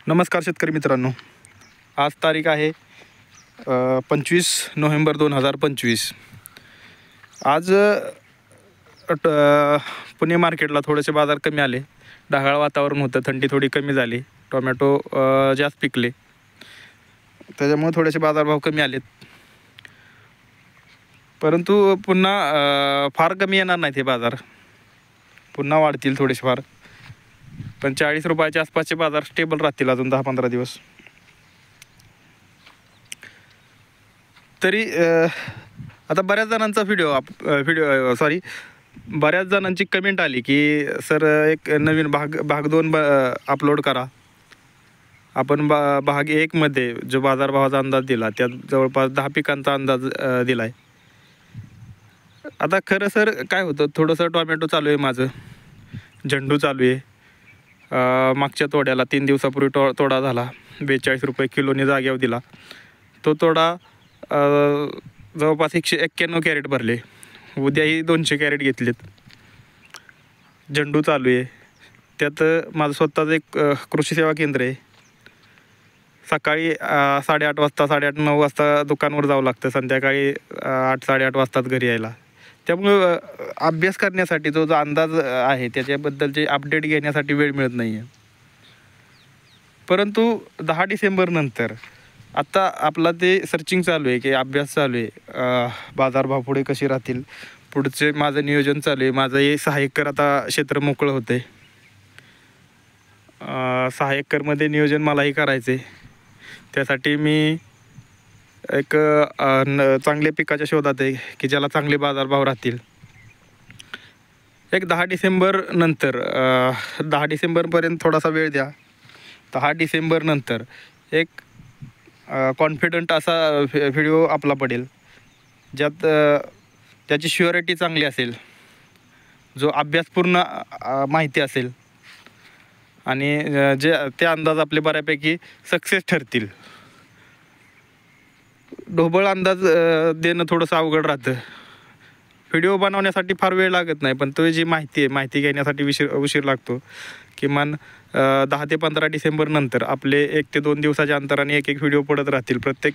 नमस्कार शेतकरी मित्रांनो, आज तारीख आहे 25 नोव्हेंबर 2025। आज पुणे मार्केटला थोडेसे बाजार कमी आले। ढगाळ वातावरण होतं, थंडी थोडी कमी झाली, टोमॅटो जास्त पिकले, त्याच्यामुळे थोडेसे बाजारभाव कमी आलेत। परंतु पुन्हा फार कमी येणार नाहीत हे बाजार, पुन्हा वाढतील थोडेसे फार, पण 40 रुपयाच्या आसपासचे बाजार स्टेबल राहतील अजून 10-15 दिवस तरी। आता बऱ्याच जणांचा बऱ्याच जणांची कमेंट आली की सर एक नवीन भाग 2 अपलोड करा। आपण भाग 1 मध्ये जो बाजारभावाचा अंदाज दिला त्यात जवळपास 10 पिकांचा अंदाज दिलाय। आता खरं सर काय होतं, थोडंसं टोमॅटो चालू आहे, माझं झेंडू चालू आहे। मागच्या तोड्याला 3 दिवसापूर्वी तोडा झाला, 42 रुपये किलोने जाग्यावर दिला। तो तोडा जवळपास 191 कॅरेट भरले, उद्याही 200 कॅरेट घेतलेत। झेंडू चालू आहे, त्यात माझं स्वतःचं एक कृषी सेवा केंद्र आहे। सकाळी 8:30 वाजता 8:30-9 वाजता दुकानावर जावं लागतं, संध्याकाळी 8-8:30 वाजतात घरी यायला। त्यामुळं अभ्यास करण्यासाठी जो अंदाज आहे त्याच्याबद्दलचे अपडेट घेण्यासाठी वेळ मिळत नाही आहे। परंतु 10 डिसेंबर नंतर आता आपला ते सर्चिंग चालू आहे की अभ्यास चालू आहे, बाजारभाव पुढे कसे राहतील, पुढचे माझं नियोजन चालू आहे। माझं हे 6 एकर आता क्षेत्र मोकळं होतं आहे, 6 एकरमध्ये नियोजन मलाही करायचं आहे। त्यासाठी मी एक चांगल्या पिकाच्या शोधात आहे की ज्याला चांगले बाजारभाव राहतील। एक 10 डिसेंबर नंतर 10 डिसेंबरपर्यंत थोडासा वेळ द्या। 10 डिसेंबर नंतर एक कॉन्फिडंट असा व्हिडिओ आपला पडेल, ज्यात त्याची श्युरिटी चांगली असेल, जो अभ्यासपूर्ण माहिती असेल आणि जे ते अंदाज आपले बऱ्यापैकी सक्सेस ठरतील। ढोबळ अंदाज देणं थोडंसं अवघड राहतं। व्हिडिओ बनवण्यासाठी फार वेळ लागत नाही, पण तो जी माहिती घेण्यासाठी उशीर लागतो। किमान 10 ते 15 डिसेंबर नंतर आपले 1 ते 2 दिवसाच्या अंतराने एक व्हिडिओ पडत राहतील। प्रत्येक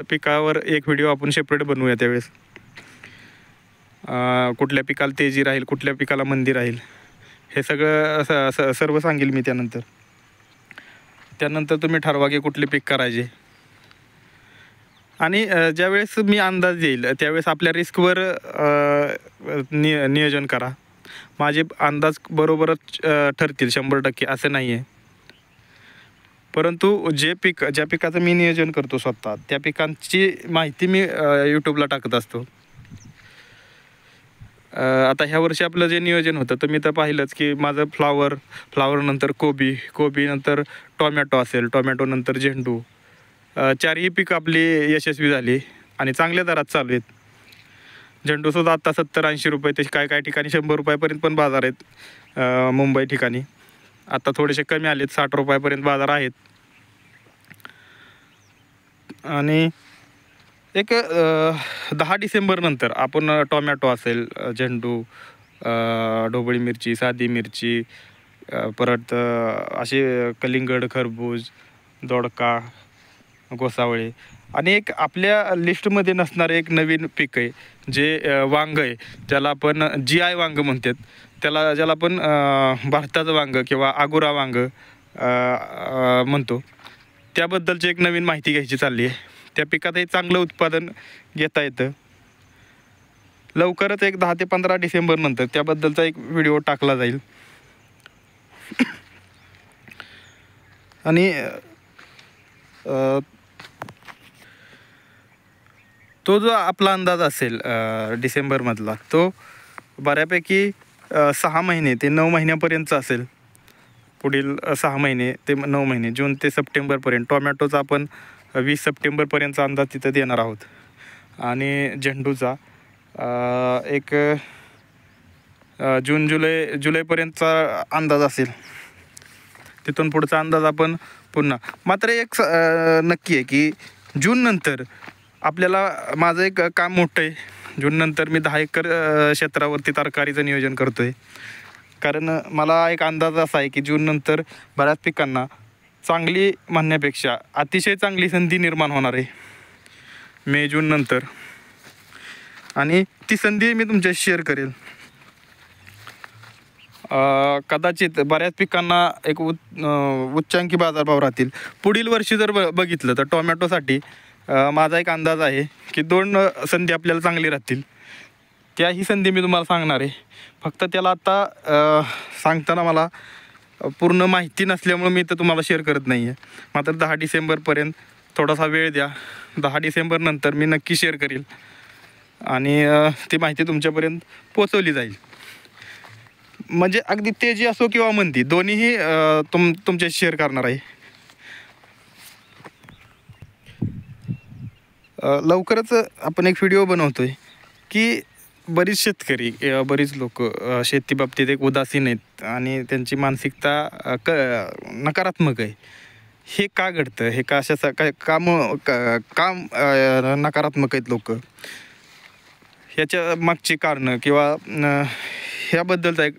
पिकावर एक व्हिडिओ आपण सेपरेट बनवूया। त्यावेळेस कुठल्या पिकाला तेजी राहील, कुठल्या पिकाला मंदी राहील, हे सगळं सर्व सांगेल मी त्यानंतर तुम्ही ठरवा की कुठले पीक करायचे। आणि ज्यावेळेस मी अंदाज देईल त्यावेळेस आपल्या रिस्कवर नियोजन करा। माझे अंदाज बरोबरच ठरतील 100% असं नाही आहे, परंतु ज्या पिकाचं मी नियोजन करतो स्वतः, त्या पिकांची माहिती मी यूट्यूबला टाकत असतो। आता ह्या वर्षी आपलं जे नियोजन होतं तर मी तर पाहिलंच की माझं फ्लावर नंतर कोबी नंतर टोमॅटो असेल, टोमॅटो नंतर झेंडू, 4ही पिकं आपली यशस्वी झाली आणि चांगल्या दरात चालू आहेत। झेंडूसुद्धा आत्ता 70-80 रुपये, ते काय ठिकाणी 100 रुपयापर्यंत पण बाजार आहेत। मुंबई ठिकाणी आता थोडेसे कमी आलेत, 60 रुपयापर्यंत बाजार आहेत। आणि एक 10 डिसेंबर नंतर आपण टोमॅटो असेल, झेंडू, ढोबळी मिरची, साधी मिरची, परत असे कलिंगड, खरबूज, दोडका, गोसावळे आणि एक आपल्या लिस्टमध्ये नसणारे एक नवीन पीक आहे जे वांग आहे, ज्याला आपण GI वांग म्हणतात, ज्याला आपण भारताचं वांग किंवा आगोरा वांग म्हणतो, त्याबद्दलची एक नवीन माहिती घ्यायची चालली आहे। त्या पिकातही चांगलं उत्पादन घेता येतं। लवकरच एक 10 ते 15 डिसेंबर नंतर त्याबद्दलचा एक व्हिडिओ टाकला जाईल। आणि तो जो आपला अंदाज असेल डिसेंबरमधला, तो बऱ्यापैकी 6 महिने ते 9 महिन्यापर्यंतचा असेल। पुढील 6 महिने ते 9 महिने, जून ते सप्टेंबरपर्यंत। टोमॅटोचा आपण 20 सप्टेंबरपर्यंतचा अंदाज तिथं देणार आहोत आणि झेंडूचा एक जुलैपर्यंतचा अंदाज असेल। तिथून पुढचा अंदाज आपण पुन्हा, मात्र एक नक्की आहे की जून नंतर आपल्याला माझं एक काम मोठं आहे। जून नंतर मी 10 एकर क्षेत्रावरती तरकारीचं नियोजन करतो आहे, कारण मला एक अंदाज असा आहे की जून नंतर बऱ्याच पिकांना चांगली म्हणण्यापेक्षा अतिशय चांगली संधी निर्माण होणार आहे मे जून नंतर, आणि ती संधी मी तुमच्याशी शेअर करेल. कदाचित बऱ्याच पिकांना एक उच्चांकी बाजारभाव राहतील. पुढील वर्षी जर बघितलं तर टोमॅटोसाठी माझा एक अंदाज आहे की 2 संधी आपल्याला चांगली राहतील. त्याही संधी मी तुम्हाला सांगणार आहे. फक्त त्याला आता सांगताना मला पूर्ण माहिती नसल्यामुळे मी तर तुम्हाला शेअर करत नाही आहे. मात्र 10 डिसेंबरपर्यंत थोडासा वेळ द्या. 10 डिसेंबर नंतर मी नक्की शेअर करील आणि ती माहिती तुमच्यापर्यंत पोचवली जाईल. म्हणजे अगदी तेजी असो किंवा मंदी दोन्हीही तुमच्याशी शेअर करणार आहे. लवकरच आपण एक व्हिडिओ बनवतो आहे की बरीच शेतकरी बरीच लोक शेतीबाबतीत एक उदासीन आहेत आणि त्यांची मानसिकता नकारात्मक आहे. हे का घडतं, हे का अशा काय काम नकारात्मक आहेत लोक, ह्याच्या मागची कारणं किंवा ह्याबद्दलचा एक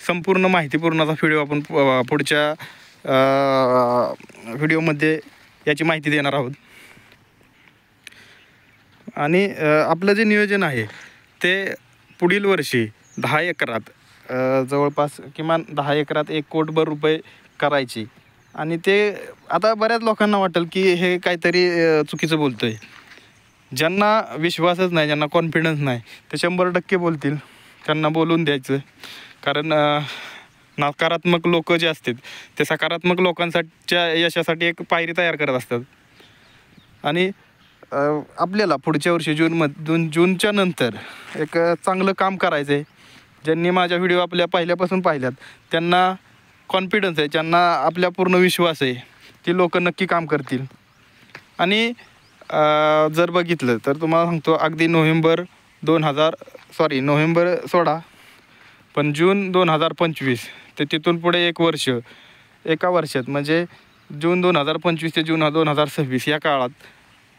संपूर्ण माहितीपूर्णचा व्हिडिओ आपण पुढच्या व्हिडिओमध्ये याची माहिती देणार आहोत. आणि आपलं जे नियोजन आहे ते पुढील वर्षी 10 एकरात जवळपास किमान 10 एकरात 1 कोटभर रुपये करायची. आणि ते आता बऱ्याच लोकांना वाटेल की हे काहीतरी चुकीचं बोलतो आहे. ज्यांना विश्वासच नाही, ज्यांना कॉन्फिडन्स नाही ते 100% बोलतील. त्यांना बोलून द्यायचं. कारण नकारात्मक लोक जे असतात ते सकारात्मक लोकांसाठीच्या यशासाठी एक पायरी तयार करत असतात. आणि आपल्याला पुढच्या वर्षी जूनच्या नंतर एक चांगलं काम करायचं आहे. ज्यांनी माझ्या व्हिडिओ आपल्या पहिल्यापासून पाहिल्यात त्यांना कॉन्फिडन्स आहे, ज्यांना आपल्या पूर्ण विश्वास आहे, ती लोक नक्की काम करतील. आणि जर बघितलं तर तुम्हाला सांगतो अगदी नोव्हेंबर सोडा पण जून 2025 ते तिथून पुढे 1 वर्ष, एका वर्षात म्हणजे जून 2025 ते जून 2026 या काळात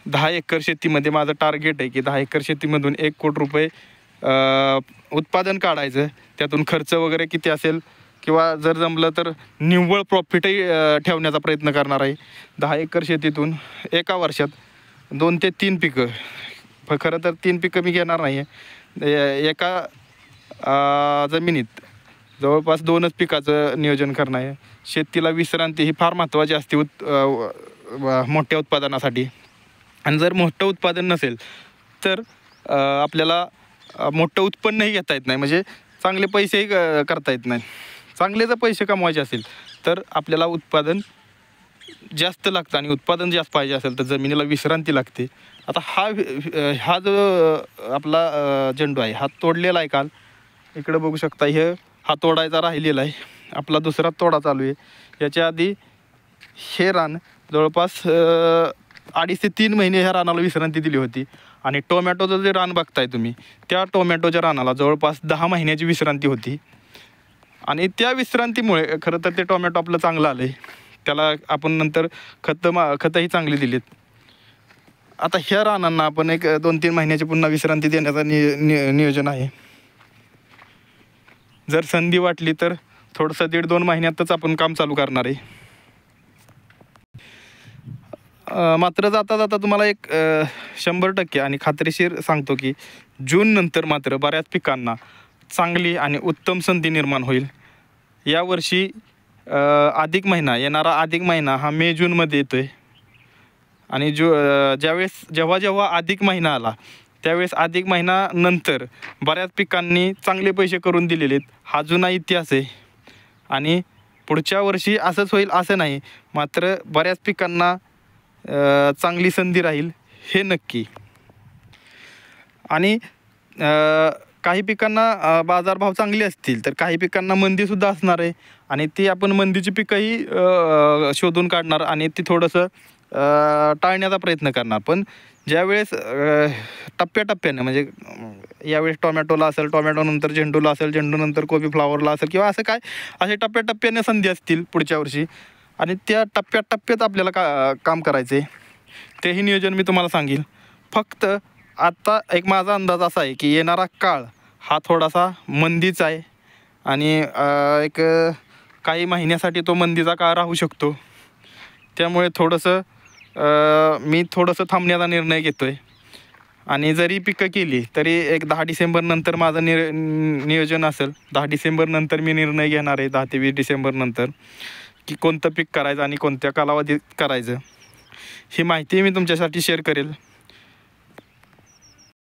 10 एकर शेतीमध्ये माझं टार्गेट आहे की 10 एकर शेतीमधून 1 कोटी रुपये उत्पादन काढायचं. त्यातून खर्च वगैरे किती असेल किंवा जर जमलं तर निव्वळ प्रॉफिटही ठेवण्याचा प्रयत्न करणार आहे. 10 एकर शेतीतून एका वर्षात 2 ते 3 पिकं, खरं तर 3 पिकं मी घेणार नाही आहे. एका जमिनीत जवळपास 2च पिकाचं नियोजन करणं आहे. शेतीला विश्रांती ही फार महत्त्वाची असते मोठ्या उत्पादनासाठी. आणि जर मोठं उत्पादन नसेल तर आपल्याला मोठं उत्पन्नही घेता येत नाही, म्हणजे चांगले पैसेही करता येत नाही. चांगले जर पैसे कमवायचे असेल तर आपल्याला उत्पादन जास्त लागतं आणि उत्पादन जास्त पाहिजे असेल तर जमिनीला विश्रांती लागते. आता हा जो आपला झेंडू आहे हा तोडलेला आहे काल. इकडे बघू शकता, हा तोडायचा राहिलेला आहे. आपला दुसरा तोडा चालू आहे. याच्या आधी हे रान जवळपास 2.5 ते 3 महिने ह्या रानाला विश्रांती दिली होती. आणि टोमॅटोचं जे रान बघताय तुम्ही त्या टोमॅटोच्या रानाला जवळपास 10 महिन्याची विश्रांती होती. आणि त्या विश्रांतीमुळे खरं तर ते टोमॅटो आपलं चांगलं आलं आहे. त्याला आपण नंतर खतंही चांगली दिलीत. आता ह्या रानांना आपण एक 2-3 महिन्याची पुन्हा विश्रांती देण्याचा नियोजन आहे. जर संधी वाटली तर थोडंसं 1.5-2 महिन्यातच आपण काम चालू करणार आहे. मात्र जाता जाता तुम्हाला एक 100% आणि खात्रीशीर सांगतो की जून नंतर मात्र बऱ्याच पिकांना चांगली आणि उत्तम संधी निर्माण होईल. यावर्षी येणारा अधिक महिना हा मे जूनमध्ये येतो आहे. आणि जेव्हा अधिक महिना आला त्यावेळेस अधिक महिना नंतर बऱ्याच पिकांनी चांगले पैसे करून दिलेले आहेत. हा जुना इतिहास आहे. आणि पुढच्या वर्षी असंच होईल असं नाही, मात्र बऱ्याच पिकांना चांगली संधी राहील हे नक्की. आणि काही पिकांना बाजारभाव चांगले असतील तर काही पिकांना मंदीसुद्धा असणार आहे. आणि ती आपण मंदीची पिकंही शोधून काढणार आणि ती थोडंसं टाळण्याचा प्रयत्न करणार. पण ज्यावेळेस टप्प्याटप्प्याने, म्हणजे यावेळेस टोमॅटोला असेल, टोमॅटोनंतर झेंडूला असेल, झेंडूनंतर कोबी फ्लावरला असेल किंवा असं काय असे टप्प्याटप्प्याने संधी असतील पुढच्या वर्षी. आणि त्या टप्प्यात आपल्याला काम करायचं आहे. तेही नियोजन मी तुम्हाला सांगेल. फक्त आत्ता एक माझा अंदाज असा आहे की येणारा काळ हा थोडासा मंदीचा आहे. आणि एक काही महिन्यासाठी तो मंदीचा काळ राहू शकतो. त्यामुळे मी थोडंसं थांबण्याचा निर्णय घेतो आहे. आणि जरी पिकं केली तरी एक 10 डिसेंबरनंतर माझं नियोजन असेल. 10 डिसेंबरनंतर मी निर्णय घेणार आहे, 10 ते 20 डिसेंबरनंतर, कोणतं पीक करायचं आणि कोणत्या कालावधीत करायचं. ही माहिती मी तुमच्यासाठी शेअर करेल.